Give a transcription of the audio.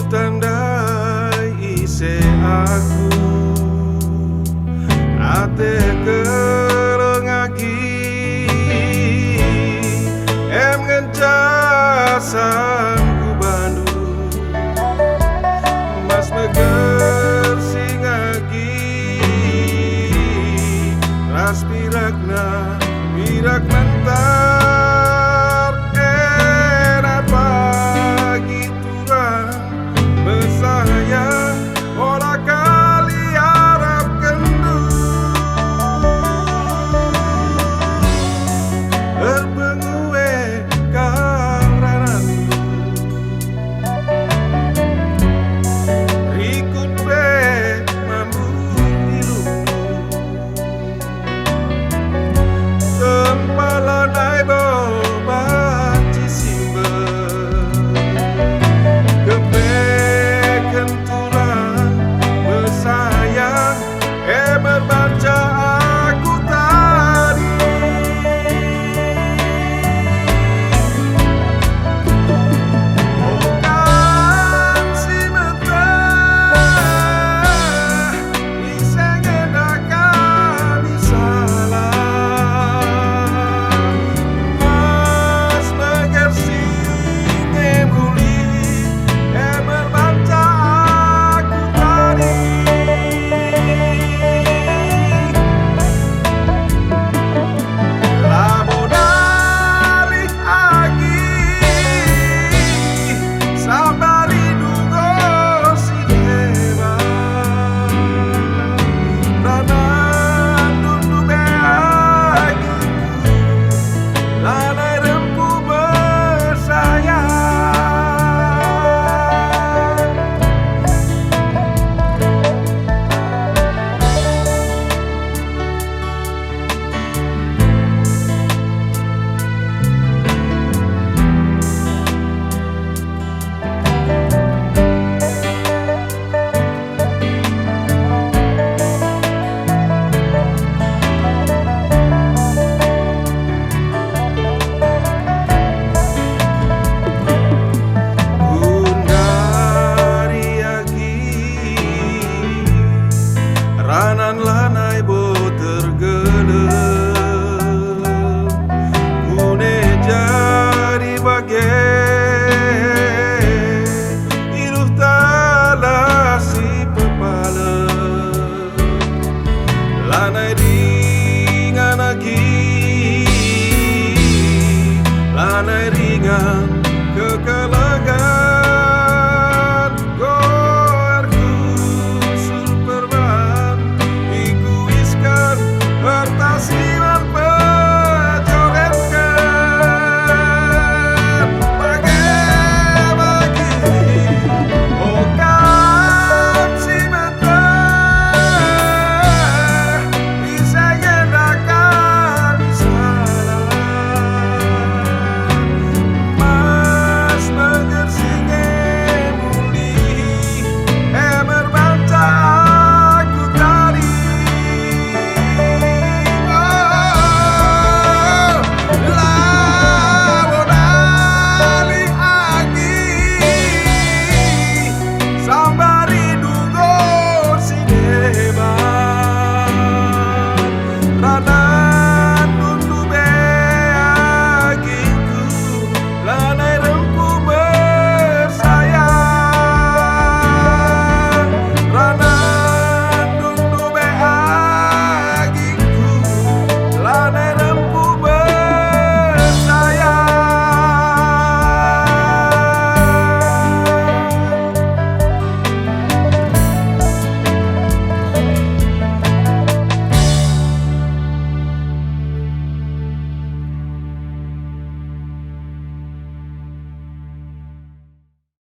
Tandai ise aku ate kerengagi em ngencasan ku bandu mas meger singagi ras pirakna pirak mentar apa gitu saya ora kali harap kendu terbengue karananku rikut be mambu hilupku tempalan ai bobat cisimbe membaca aku tadi bukan si mata bisa ngedakan salah mas megersi ngemuli membaca aku tadi. Ranan lanai bo tergelem Kune jadi bagai Iluh talasi pepalem Lanai ringan lagi Lanai ringan kekalagan